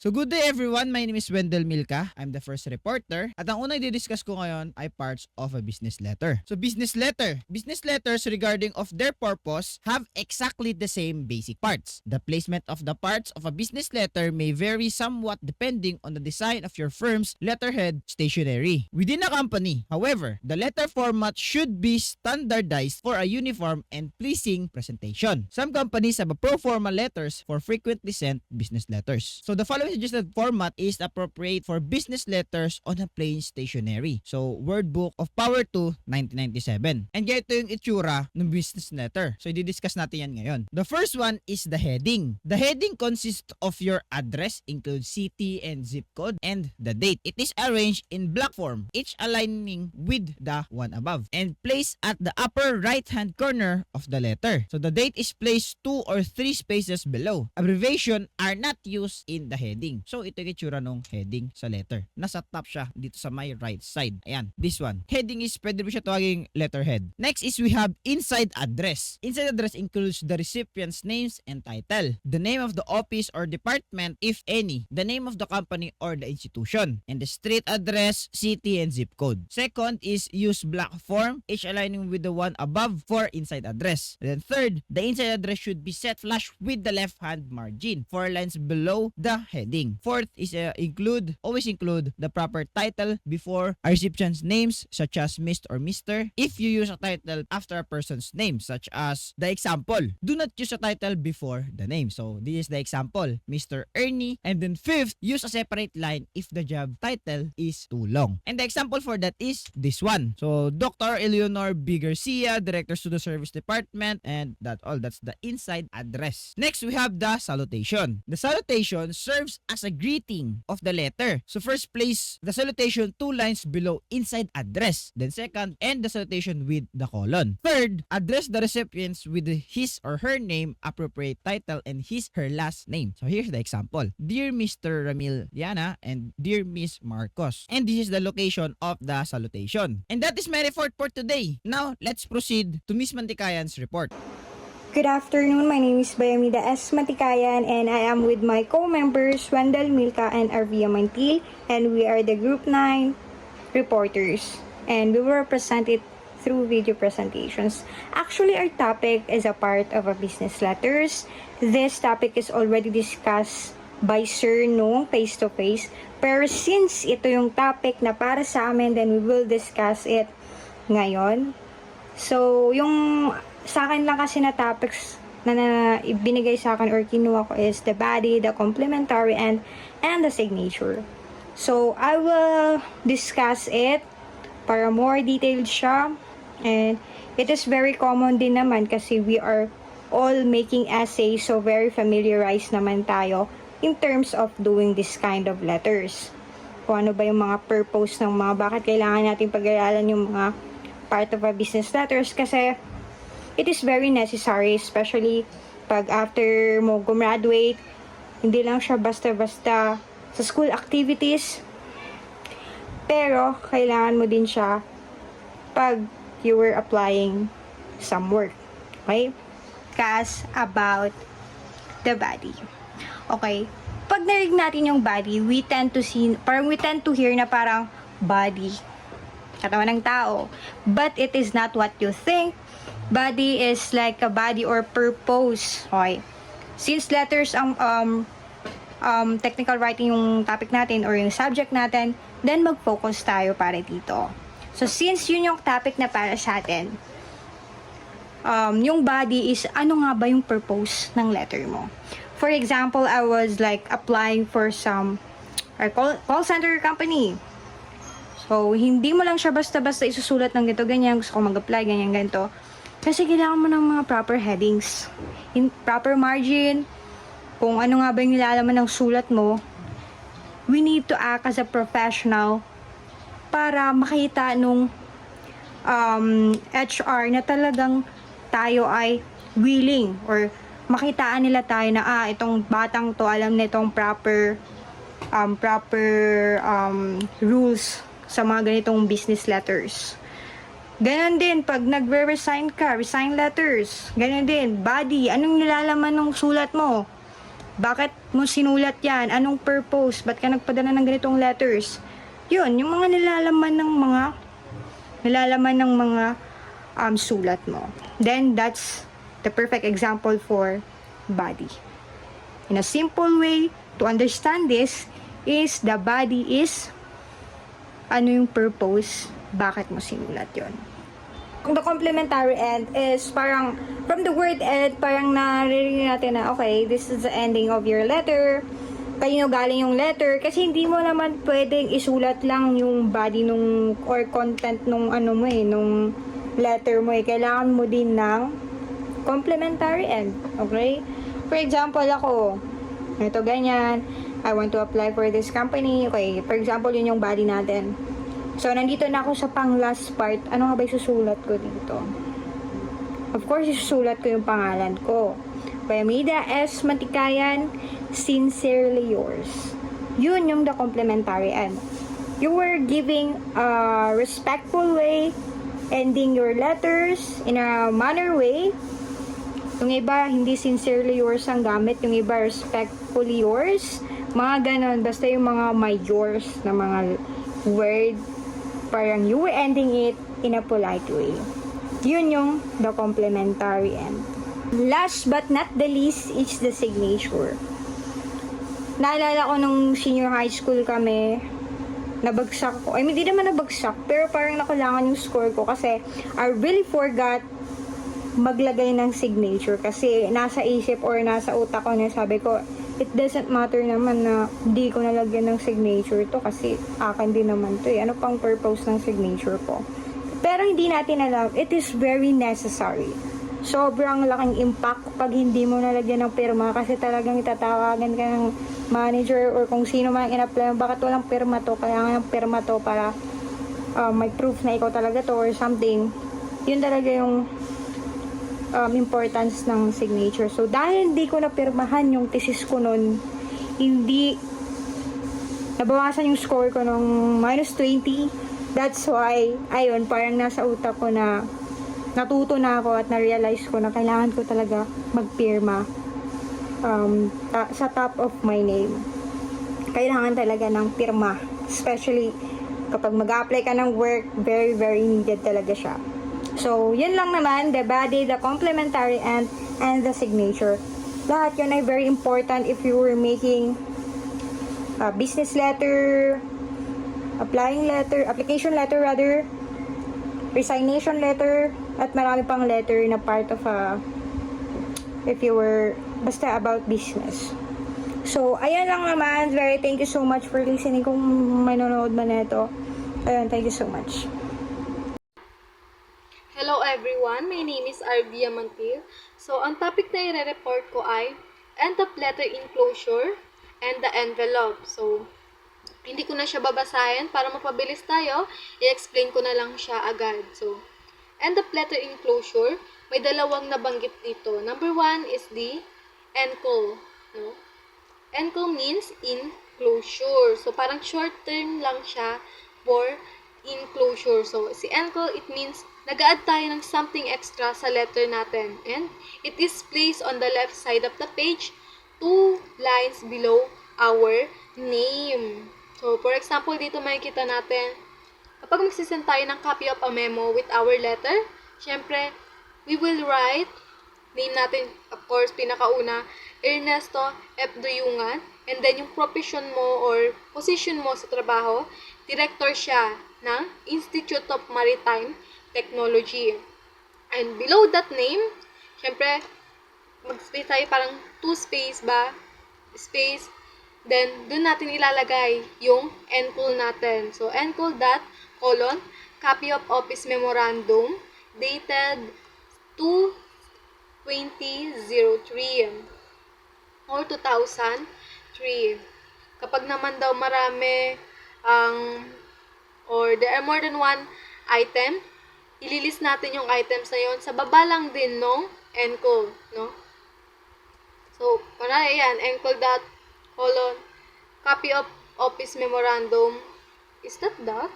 So good day everyone, my name is Wendell Milka. I'm the first reporter. At ang unang i-discuss ko ngayon ay parts of a business letter. So business letter. Business letters regarding of their purpose have exactly the same basic parts. The placement of the parts of a business letter may vary somewhat depending on the design of your firm's letterhead stationery within a company. However, the letter format should be standardized for a uniform and pleasing presentation. Some companies have a pro forma letters for frequently sent business letters. So the following suggested format is appropriate for business letters on a plain stationery. So Word Book of Power 2 1997. And ganito yung itsura ng business letter. So i-discuss natin yan ngayon. The first one is the heading. The heading consists of your address, includes city and zip code, and the date. It is arranged in block form, each aligning with the one above, and placed at the upper right-hand corner of the letter. So the date is placed 2 or 3 spaces below. Abbreviation are not used in the heading. So ito yung itsura ng heading sa letter. Nasa top siya dito sa my right side. Ayan, this one. Heading is pwede mo siya tawaging letterhead. Next is we have inside address. Inside address includes the recipient's names and title, the name of the office or department if any, the name of the company or the institution, and the street address, city, and zip code. Second is use block form, each aligning with the one above for inside address. And then third, the inside address should be set flush with the left hand margin, 4 lines below the heading. Fourth is always include the proper title before a recipient's names such as Mr. or Mr. If you use a title after a person's name, such as the example, do not use a title before the name. So this is the example, Mr. Ernie. And then fifth, use a separate line if the job title is too long. And the example for that is this one. So Dr. Eleanor B. Garcia, Director Student Service Department, and that's the inside address. Next, we have the salutation. The salutation serves as a greeting of the letter. So first, place the salutation 2 lines below inside address. Then second, end the salutation with the colon. Third, address the recipients with his or her name, appropriate title, and her last name. So here's the example. Dear Mr. Ramil Yana and Dear Miss Marcos. And this is the location of the salutation. And that is my report for today. Now, let's proceed to Miss Mantikayan's report. Good afternoon, my name is Bayamida S. Matikayan and I am with my co-members Wendell Milka and Arvia Mantil, and we are the Group 9 reporters and we will present it through video presentations. Actually, our topic is a part of a business letters. This topic is already discussed by Sir noong face-to-face, pero since ito yung topic na para sa amin, then we will discuss it ngayon. So, yung sa akin lang kasi na topics na ibinigay sa akin or kinuha ko is the body, the complementary, and the signature. So, I will discuss it para more detailed siya. And it is very common din naman kasi we are all making essays, so very familiarized naman tayo in terms of doing this kind of letters. Kung ano ba yung mga purpose ng mga bakit kailangan natin pag-aralan yung mga part of a business letters kasi it is very necessary, especially pag after mo gumraduate, hindi lang siya basta-basta sa school activities, pero kailangan mo din siya pag you were applying some work. Okay? Kas about the body. Okay? Pag narinig natin yung body, we tend to hear na parang body, katawan ng tao. But it is not what you think. Body is like a body or purpose. Okay. Since letters technical writing yung topic natin or yung subject natin, then mag-focus tayo para dito. So since yun yung topic na para sa atin, yung body is ano nga ba yung purpose ng letter mo. For example, I was like applying for some call center company. So hindi mo lang siya basta-basta isusulat ng ganito, ganyan, gusto ko mag-apply, ganyan, ganito. Kasi kailangan mo ng mga proper headings, in proper margin, kung ano nga ba yung nilalaman ng sulat mo. We need to act as a professional para makita nung HR na talagang tayo ay willing or makitaan nila tayo na itong batang to alam na itong proper rules sa mga ganitong business letters. Ganon din, pag nagre-resign ka, resign letters. Ganon din, body, anong nilalaman ng sulat mo? Bakit mo sinulat yan? Anong purpose? Ba't ka nagpadala ng ganitong letters? Yun, yung mga nilalaman ng mga sulat mo. Then, that's the perfect example for body. In a simple way to understand this is the body is ano yung purpose, bakit mo sinulat yon. The complementary end is parang from the word end, parang naririnig natin na okay, this is the ending of your letter, kanino galing yung letter, kasi hindi mo naman pwedeng isulat lang yung body nung or content nung ano mo nung letter mo kailangan mo din ng complementary end. Okay, for example, ako ito ganyan, I want to apply for this company. Okay, for example, yun yung body natin. So, nandito na ako sa pang last part. Ano nga ba isusulat ko dito? Of course, isusulat ko yung pangalan ko. Bayamida S. Matikayan, sincerely yours. Yun yung the complementary end. You were giving a respectful way, ending your letters in a manner way. Yung iba, hindi sincerely yours ang gamit. Yung iba, respectfully yours. Mga ganon. Basta yung mga my yours na mga word, parang you were ending it in a polite way. Yun yung the complementary end. Last but not the least is the signature. Naalala ko nung senior high school kami, nabagsak ko. Hindi naman nabagsak, pero parang nakulangan yung score ko kasi I really forgot maglagay ng signature kasi nasa isip or nasa utak ko na sabi ko, it doesn't matter naman na hindi ko nalagyan ng signature to kasi akin din naman to Ano pang purpose ng signature ko? Pero hindi natin alam, it is very necessary. Sobrang laking impact pag hindi mo nalagyan ng pirma kasi talagang itatawagan ka ng manager or kung sino man in-apply mo, bakit walang pirma to? Kailangan ng pirma to para may proof na ikaw talaga to or something. Yun talaga yung importance ng signature. So, dahil hindi ko napirmahan yung thesis ko nun, hindi nabawasan yung score ko ng -20. That's why, ayun, parang nasa utak ko na natuto na ako at na-realize ko na kailangan ko talaga magpirma sa top of my name. Kailangan talaga ng pirma. Especially kapag mag-apply ka ng work, very, very needed talaga siya. So, yun lang naman, the body, the complementary end, and the signature. Lahat yun ay very important if you were making a business letter, application letter rather, resignation letter, at marami pang letter na part of if you were, basta about business. So, ayan lang naman. Very thank you so much for listening kung may nanonood man ito. Ayan, thank you so much. Hello everyone, my name is Arvia Mantil. So, ang topic na i-report ko ay end of letter enclosure and the envelope. So, hindi ko na siya babasahin para mapabilis tayo, i-explain ko na lang siya agad. So, end of letter enclosure, may dalawang nabanggit dito. Number 1 is the enclosure. No? Enclosure means enclosure. So, parang short term lang siya for enclosure. So, si enclosure, it means nag-add tayo ng something extra sa letter natin. And it is placed on the left side of the page, 2 lines below our name. So, for example, dito makikita natin, kapag magsisend tayo ng copy of a memo with our letter, syempre, we will write, name natin, of course, pinakauna, Ernesto F. Duyungan, and then yung profession mo or position mo sa trabaho, director siya ng Institute of Maritime Technology. And below that name, syempre, mag-space tayo parang 2 space ba? Space. Then, dun natin ilalagay yung enclosure natin. So, enclosure dot, colon, copy of office memorandum, dated 2/2003 or 2003. Kapag naman daw marami or there are more than one item, ililist natin yung items na yun sa baba lang din nung enclosure, no? So, para yan, enclosure dot, colon, copy of office memorandum, is that dot?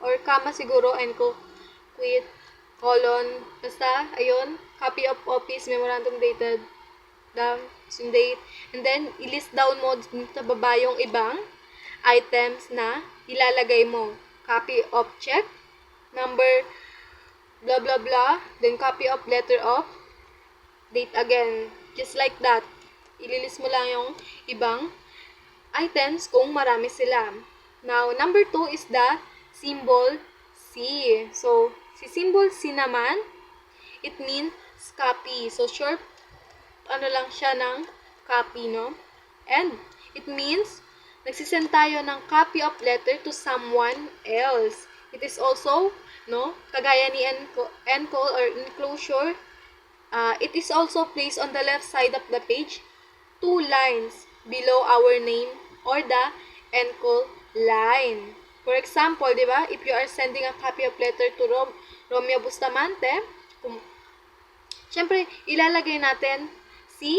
Or comma siguro, enclosure, quit, colon, basta, ayun, copy of office memorandum dated yung date, and then i-list down mo sa baba yung ibang items na ilalagay mo. Copy of check, number, blah blah blah, then copy of letter of, date again. Just like that. Ililist mo lang yung ibang items kung marami sila. Now, number 2 is the symbol C. So, si symbol C naman, it means copy. So, short, lang siya ng copy, no? And, it means, nagsisend tayo ng copy of letter to someone else. It is also, no, kagaya ni encode or enclosure, it is also placed on the left side of the page, 2 lines below our name or the encode line. For example, di ba, if you are sending a copy of letter to Romeo Bustamante, syempre, ilalagay natin si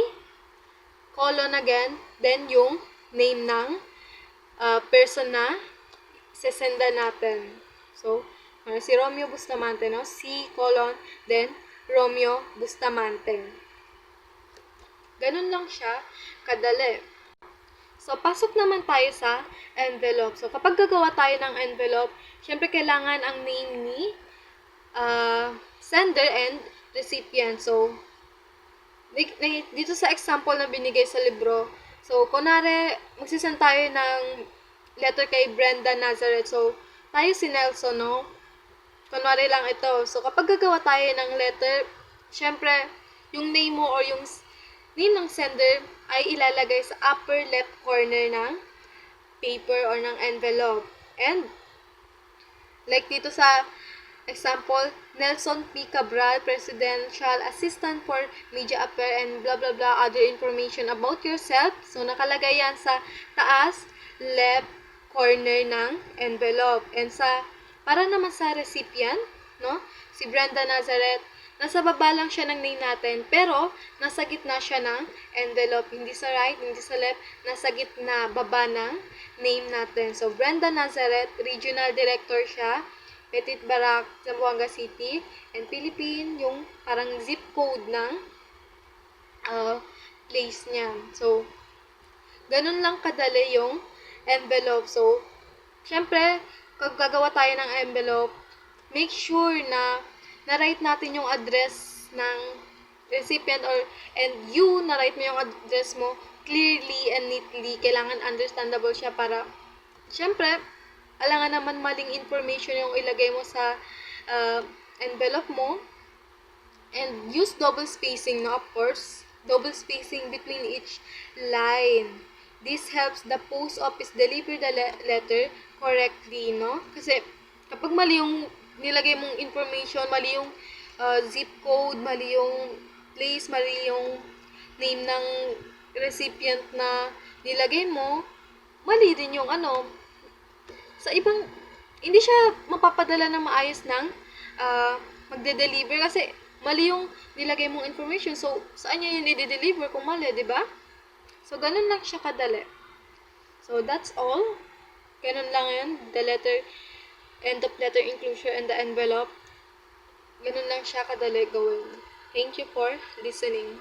colon again, then yung name ng person na sesenda natin. So, si Romeo Bustamante, no? Si colon, then Romeo Bustamante. Ganun lang siya kadali. So, pasok naman tayo sa envelope. So, kapag gagawa tayo ng envelope, syempre kailangan ang name ni sender and recipient. So, dito sa example na binigay sa libro, so, kunwari, magsisend tayo ng letter kay Brenda Nazareth. So, tayo si Nelson, no? Kunwari lang ito. So, kapag gagawa tayo ng letter, syempre, yung name mo or yung name ng sender ay ilalagay sa upper left corner ng paper or ng envelope. And, like dito sa example, Nelson P. Cabral, Presidential Assistant for Media Affairs and blah blah blah other information about yourself. So, nakalagay yan sa taas left corner ng envelope. And para naman sa recipient, no? Si Brenda Nazareth, nasa baba lang siya ng name natin, pero nasa gitna siya ng envelope. Hindi sa right, hindi sa left, nasa gitna, baba ng name natin. So, Brenda Nazareth, Regional Director siya, Petit Barak, Zamboanga City, and Philippine, yung parang zip code ng place niya. So, ganun lang kadali yung envelope. So, syempre, kung gagawa tayo ng envelope, make sure na na-write natin yung address ng recipient and na-write mo yung address mo clearly and neatly. Kailangan understandable siya para, syempre, alangan naman maling information yung ilagay mo sa envelope mo. And use double spacing, no? Of course, double spacing between each line. This helps the post office deliver the letter correctly, no? Kasi kapag mali yung nilagay mong information, mali yung zip code, mali yung place, mali yung name ng recipient na nilagay mo, mali din yung sa ibang, hindi siya mapapadala ng maayos ng magde-deliver kasi mali yung nilagay mong information. So, saan niya yun i-deliver kung mali, di ba? So, ganun lang siya kadali. So, that's all. Ganun lang yun. The letter, end of letter inclusion and the envelope. Ganun lang siya kadali gawin. Thank you for listening.